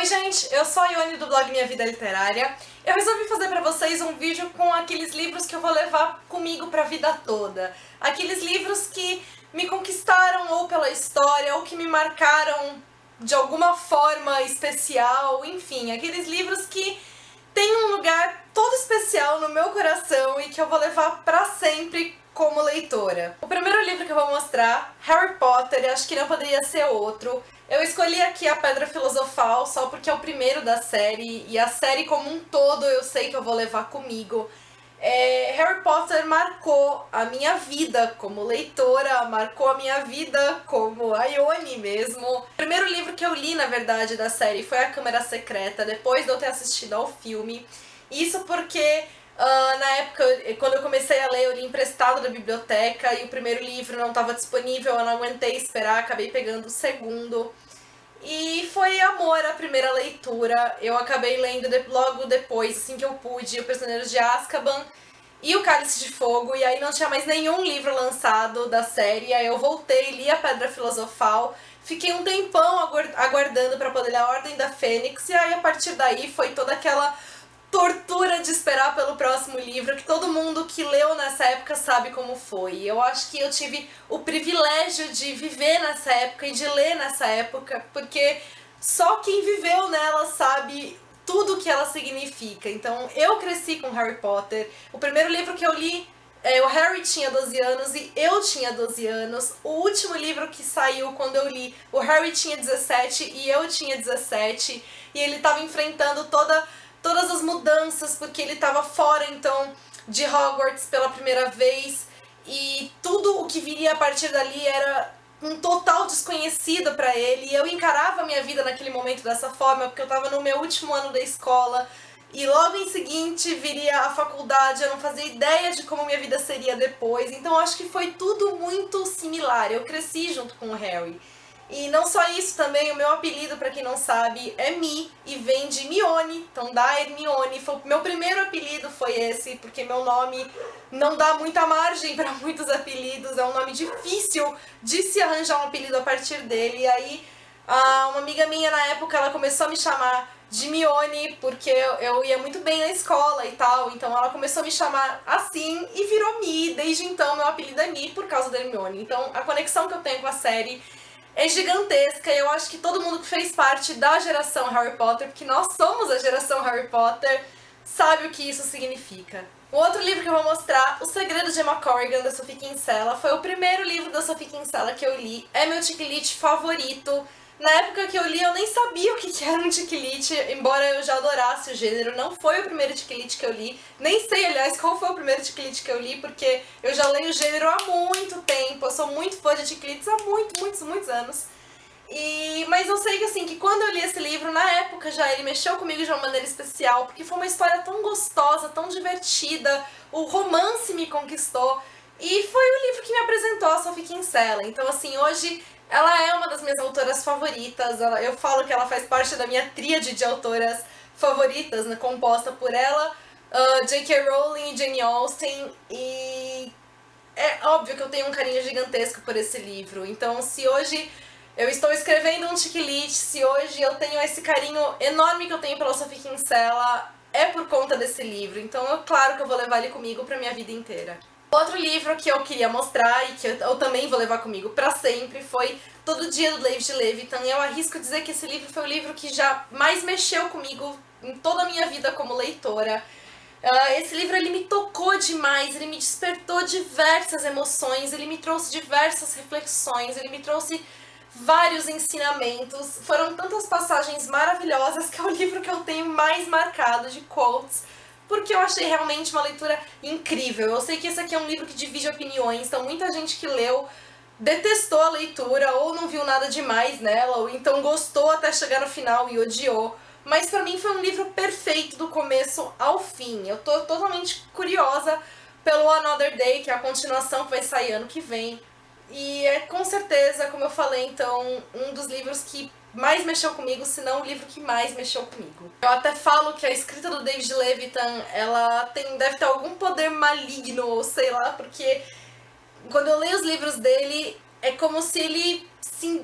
gente, eu sou a Ione do blog Minha Vida Literária. Eu resolvi fazer pra vocês um vídeo com aqueles livros que eu vou levar comigo pra vida toda. Aqueles livros que me conquistaram ou pela história, ou que me marcaram de alguma forma especial, enfim, aqueles livros que têm um lugar todo especial no meu coração e que eu vou levar pra sempre como leitora. O primeiro livro que eu vou mostrar, Harry Potter, acho que não poderia ser outro. Eu escolhi aqui a Pedra Filosofal só porque é o primeiro da série, e a série como um todo eu sei que eu vou levar comigo. Harry Potter marcou a minha vida como leitora, marcou a minha vida como a Ione mesmo. O primeiro livro que eu li, na verdade, da série foi A Câmara Secreta, depois de eu ter assistido ao filme. Isso porque na época, quando eu comecei a ler, eu li emprestado da biblioteca e o primeiro livro não estava disponível, eu não aguentei esperar, acabei pegando o segundo. E foi amor à primeira leitura. Eu acabei lendo logo depois, assim que eu pude, O Prisioneiro de Azkaban e O Cálice de Fogo, e aí não tinha mais nenhum livro lançado da série, aí eu voltei, li A Pedra Filosofal, fiquei um tempão aguardando para poder ler A Ordem da Fênix, e aí a partir daí foi toda aquela tortura de esperar pelo próximo livro, que todo mundo que leu nessa época sabe como foi. Eu acho que eu tive o privilégio de viver nessa época e de ler nessa época, porque só quem viveu nela sabe tudo o que ela significa. Então eu cresci com Harry Potter. O primeiro livro que eu li, o Harry tinha 12 anos e eu tinha 12 anos. O último livro que saiu quando eu li, o Harry tinha 17 e eu tinha 17. E ele estava enfrentando todas as mudanças, porque ele estava fora, então, de Hogwarts pela primeira vez, e tudo o que viria a partir dali era um total desconhecido para ele, e eu encarava a minha vida naquele momento dessa forma, porque eu estava no meu último ano da escola, e logo em seguinte viria a faculdade, eu não fazia ideia de como minha vida seria depois, então acho que foi tudo muito similar, eu cresci junto com o Harry. E não só isso, também o meu apelido, pra quem não sabe, é Mi, e vem de Mione, então da Hermione. Meu primeiro apelido foi esse, porque meu nome não dá muita margem para muitos apelidos, é um nome difícil de se arranjar um apelido a partir dele. E aí, uma amiga minha na época, ela começou a me chamar de Mione, porque eu ia muito bem na escola e tal, então ela começou a me chamar assim e virou Mi. Desde então, meu apelido é Mi por causa da Hermione. Então, a conexão que eu tenho com a série é gigantesca, e eu acho que todo mundo que fez parte da geração Harry Potter, porque nós somos a geração Harry Potter, sabe o que isso significa. O outro livro que eu vou mostrar, O Segredo de Emma Corrigan, da Sophie Kinsella, foi o primeiro livro da Sophie Kinsella que eu li, é meu chick-lit favorito. Na época que eu li, eu nem sabia o que era um chick-lit, embora eu já adorasse o gênero. Não foi o primeiro chick-lit que eu li. Nem sei, aliás, qual foi o primeiro chick-lit que eu li, porque eu já leio o gênero há muito tempo. Eu sou muito fã de chick-lits há muitos anos. Mas eu sei que, assim, que quando eu li esse livro, na época já ele mexeu comigo de uma maneira especial, porque foi uma história tão gostosa, tão divertida, o romance me conquistou, e foi o livro que me apresentou a Sophie Kinsella. Então, assim, hoje ela é uma das minhas autoras favoritas, eu falo que ela faz parte da minha tríade de autoras favoritas, né, composta por ela, J.K. Rowling e Jane Austen, e é óbvio que eu tenho um carinho gigantesco por esse livro. Então, se hoje eu estou escrevendo um chick-lit, se hoje eu tenho esse carinho enorme que eu tenho pela Sophie Kinsella, é por conta desse livro. Então, é claro que eu vou levar ele comigo pra minha vida inteira. Outro livro que eu queria mostrar e que eu também vou levar comigo pra sempre foi Todo Dia, do David Levitan. Eu arrisco dizer que esse livro foi o livro que já mais mexeu comigo em toda a minha vida como leitora. Esse livro ele me tocou demais, ele me despertou diversas emoções, ele me trouxe diversas reflexões, ele me trouxe vários ensinamentos. Foram tantas passagens maravilhosas que é o livro que eu tenho mais marcado de quotes, porque eu achei realmente uma leitura incrível. Eu sei que esse aqui é um livro que divide opiniões, então muita gente que leu detestou a leitura, ou não viu nada demais nela, ou então gostou até chegar no final e odiou. Mas pra mim foi um livro perfeito do começo ao fim. Eu tô totalmente curiosa pelo Another Day, que é a continuação que vai sair ano que vem. E é com certeza, como eu falei, então, um dos livros que mais mexeu comigo, se não o livro que mais mexeu comigo. Eu até falo que a escrita do David Levitan, ela deve ter algum poder maligno, ou sei lá, porque quando eu leio os livros dele, é como se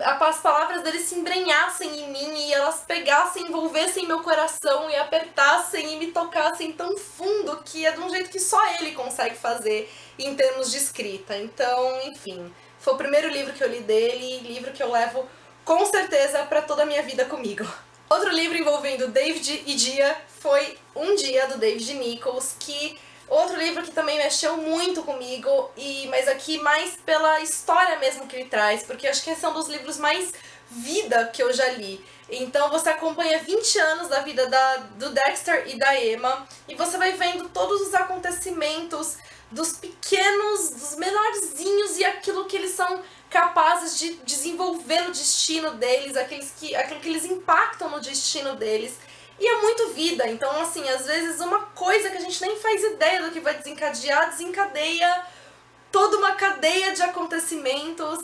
as palavras dele se embrenhassem em mim e elas pegassem, envolvessem meu coração e apertassem e me tocassem tão fundo que é de um jeito que só ele consegue fazer em termos de escrita. Então, enfim, foi o primeiro livro que eu li dele, livro que eu levo com certeza para toda a minha vida comigo. Outro livro envolvendo David e Dia foi Um Dia, do David Nichols, que outro livro que também mexeu muito comigo, mas aqui mais pela história mesmo que ele traz, porque eu acho que esse é um dos livros mais vida que eu já li. Então você acompanha 20 anos da vida do Dexter e da Emma, e você vai vendo todos os acontecimentos dos pequenos, dos menorzinhos e aquilo que eles são capazes de desenvolver no destino deles, aquilo que eles impactam no destino deles. E é muito vida, então assim, às vezes uma coisa que a gente nem faz ideia do que vai desencadear, desencadeia toda uma cadeia de acontecimentos.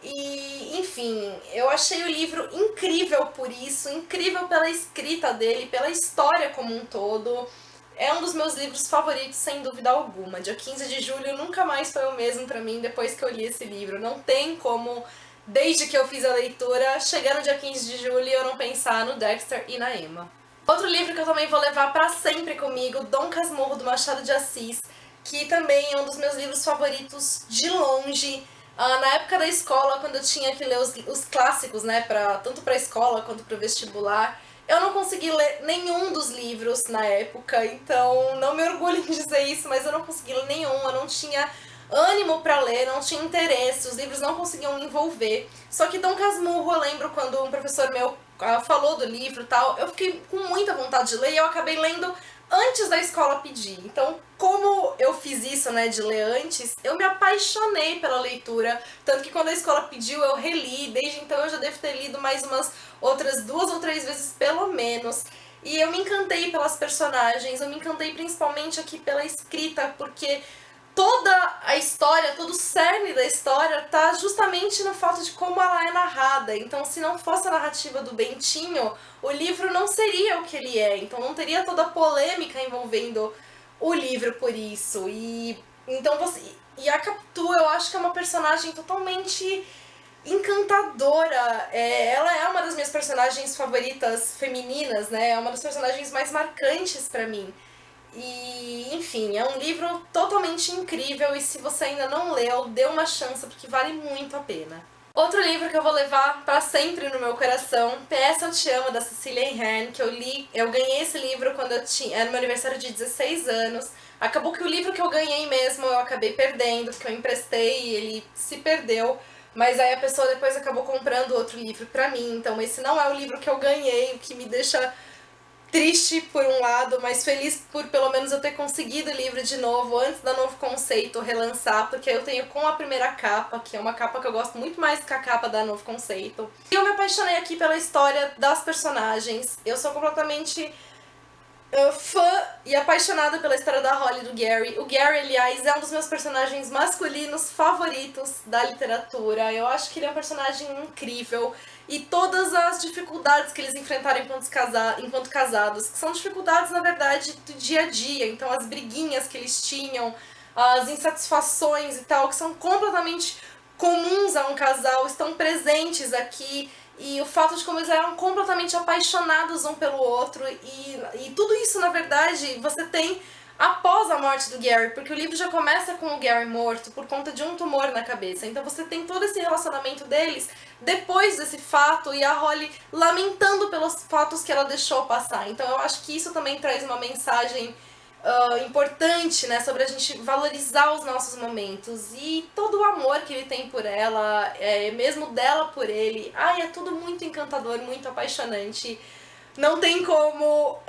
E, enfim, eu achei o livro incrível por isso, incrível pela escrita dele, pela história como um todo. É um dos meus livros favoritos, sem dúvida alguma. Dia 15 de julho nunca mais foi o mesmo pra mim depois que eu li esse livro. Não tem como, desde que eu fiz a leitura, chegar no dia 15 de julho e eu não pensar no Dexter e na Emma. Outro livro que eu também vou levar pra sempre comigo, Dom Casmurro, do Machado de Assis, que também é um dos meus livros favoritos de longe. Na época da escola, quando eu tinha que ler os clássicos, né, tanto pra escola quanto pro vestibular, eu não consegui ler nenhum dos livros na época, então não me orgulho em dizer isso, mas eu não consegui ler nenhum, eu não tinha ânimo pra ler, não tinha interesse, os livros não conseguiam me envolver. Só que Dom Casmurro, eu lembro quando um professor meu falou do livro e tal, eu fiquei com muita vontade de ler e eu acabei lendo antes da escola pedir. Então, como eu fiz isso, né, de ler antes, eu me apaixonei pela leitura, tanto que quando a escola pediu eu reli, desde então eu já devo ter lido mais umas outras 2 ou 3 vezes pelo menos. E eu me encantei pelas personagens, eu me encantei principalmente aqui pela escrita, porque toda a história, todo o cerne da história tá justamente no fato de como ela é narrada. Então, se não fosse a narrativa do Bentinho, o livro não seria o que ele é. Então, não teria toda a polêmica envolvendo o livro por isso. E a Capitu, eu acho que é uma personagem totalmente encantadora. Ela é uma das minhas personagens favoritas femininas, né? É uma das personagens mais marcantes pra mim. E, enfim, é um livro totalmente incrível e se você ainda não leu, dê uma chance porque vale muito a pena. Outro livro que eu vou levar pra sempre no meu coração, PS Eu Te Amo, da Cecilia Ahern, que eu ganhei esse livro quando era no meu aniversário de 16 anos. Acabou que o livro que eu ganhei mesmo eu acabei perdendo, porque eu emprestei e ele se perdeu. Mas aí a pessoa depois acabou comprando outro livro pra mim, então esse não é o livro que eu ganhei, o que me deixa triste por um lado, mas feliz por pelo menos eu ter conseguido o livro de novo, antes da Novo Conceito relançar, porque eu tenho com a primeira capa, que é uma capa que eu gosto muito mais que a capa da Novo Conceito. E eu me apaixonei aqui pela história das personagens, eu sou completamente fã e apaixonada pela história da Holly e do Gary. O Gary, aliás, é um dos meus personagens masculinos favoritos da literatura. Eu acho que ele é um personagem incrível. E todas as dificuldades que eles enfrentaram enquanto casados, que são dificuldades, na verdade, do dia a dia. Então, as briguinhas que eles tinham, as insatisfações e tal, que são completamente comuns a um casal, estão presentes aqui. E o fato de como eles eram completamente apaixonados um pelo outro. E tudo isso, na verdade, você tem após a morte do Gary, porque o livro já começa com o Gary morto por conta de um tumor na cabeça. Então você tem todo esse relacionamento deles depois desse fato e a Holly lamentando pelos fatos que ela deixou passar. Então eu acho que isso também traz uma mensagem importante, né, sobre a gente valorizar os nossos momentos e todo o amor que ele tem por ela, mesmo dela por ele. Ai, é tudo muito encantador, muito apaixonante. Não tem como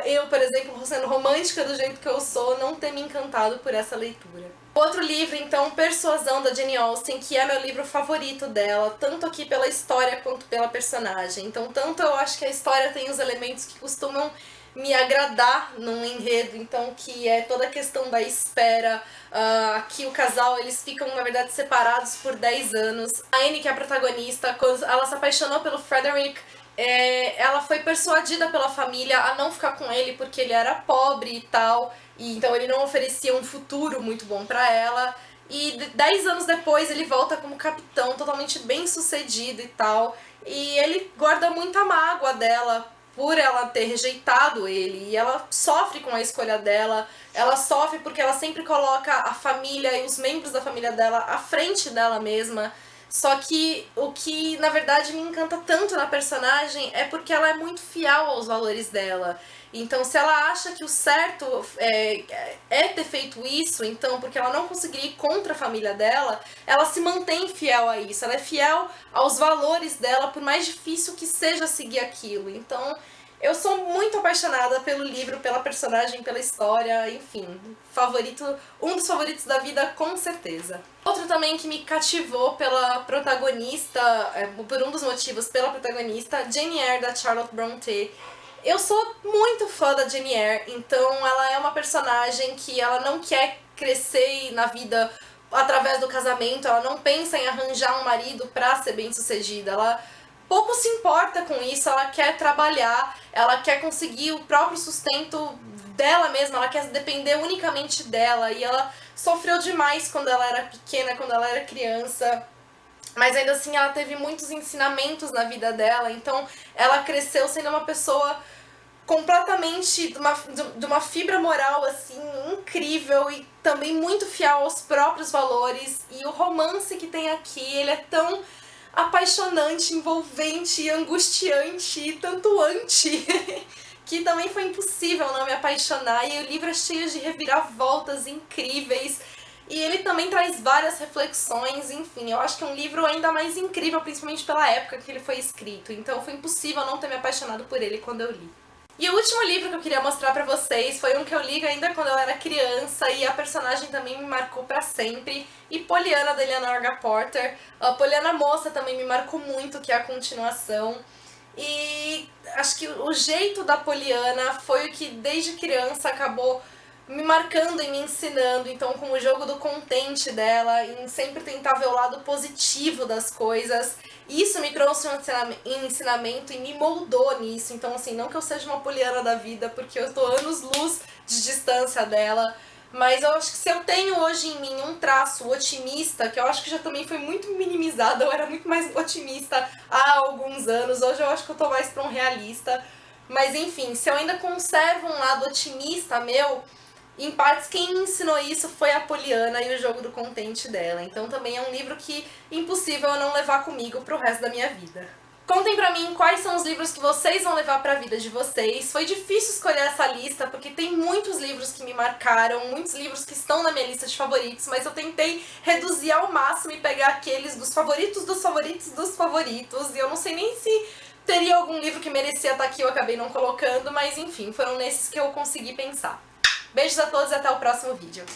eu, por exemplo, sendo romântica do jeito que eu sou, não ter me encantado por essa leitura. Outro livro, então, Persuasão, da Jane Austen, que é meu livro favorito dela, tanto aqui pela história quanto pela personagem. Então, tanto eu acho que a história tem os elementos que costumam me agradar num enredo, então que é toda a questão da espera. Aqui o casal, eles ficam, na verdade, separados por 10 anos. A Anne, que é a protagonista, quando ela se apaixonou pelo Frederick, ela foi persuadida pela família a não ficar com ele porque ele era pobre e tal, e então ele não oferecia um futuro muito bom pra ela. e 10 anos depois ele volta como capitão, totalmente bem sucedido e tal, e ele guarda muita mágoa dela por ela ter rejeitado ele, e ela sofre com a escolha dela, ela sofre porque ela sempre coloca a família e os membros da família dela à frente dela mesma. Só que o que na verdade me encanta tanto na personagem é porque ela é muito fiel aos valores dela. Então, se ela acha que o certo é ter feito isso, então, porque ela não conseguiria ir contra a família dela, ela se mantém fiel a isso. Ela é fiel aos valores dela, por mais difícil que seja seguir aquilo. Então, eu sou muito apaixonada pelo livro, pela personagem, pela história, enfim, um dos favoritos da vida, com certeza. Outro também que me cativou pela protagonista, por um dos motivos pela protagonista, Jane Eyre, da Charlotte Brontë. Eu sou muito fã da Jane Eyre, então ela é uma personagem que ela não quer crescer na vida através do casamento, ela não pensa em arranjar um marido pra ser bem-sucedida, ela pouco se importa com isso, ela quer trabalhar, ela quer conseguir o próprio sustento dela mesma, ela quer depender unicamente dela, e ela sofreu demais quando ela era pequena, quando uma criança. Mas ainda assim ela teve muitos ensinamentos na vida dela, então ela cresceu sendo uma pessoa completamente de uma fibra moral assim incrível e também muito fiel aos próprios valores. E o romance que tem aqui, ele é tão apaixonante, envolvente, angustiante e tanto anti que também foi impossível não me apaixonar. E o livro é cheio de reviravoltas incríveis. E ele também traz várias reflexões, enfim, eu acho que é um livro ainda mais incrível, principalmente pela época que ele foi escrito. Então foi impossível não ter me apaixonado por ele quando eu li. E o último livro que eu queria mostrar pra vocês foi um que eu li ainda quando eu era criança e a personagem também me marcou pra sempre. E Pollyanna, da Eleanor H. Porter. A Pollyanna Moça também me marcou muito, que é a continuação. E acho que o jeito da Pollyanna foi o que desde criança acabou me marcando e me ensinando, então com o jogo do contente dela, em sempre tentar ver o lado positivo das coisas. Isso me trouxe um ensinamento e me moldou nisso, então assim, não que eu seja uma Pollyanna da vida, porque eu tô anos-luz de distância dela, mas eu acho que se eu tenho hoje em mim um traço otimista, que eu acho que já também foi muito minimizado, eu era muito mais otimista há alguns anos, hoje eu acho que eu tô mais pra um realista, mas enfim, se eu ainda conservo um lado otimista meu, em partes, quem me ensinou isso foi a Pollyanna e o jogo do contente dela. Então também é um livro que é impossível eu não levar comigo pro resto da minha vida. Contem pra mim quais são os livros que vocês vão levar pra vida de vocês. Foi difícil escolher essa lista, porque tem muitos livros que me marcaram, muitos livros que estão na minha lista de favoritos, mas eu tentei reduzir ao máximo e pegar aqueles dos favoritos dos favoritos dos favoritos. E eu não sei nem se teria algum livro que merecia estar aqui, eu acabei não colocando, mas enfim, foram nesses que eu consegui pensar. Beijos a todos e até o próximo vídeo.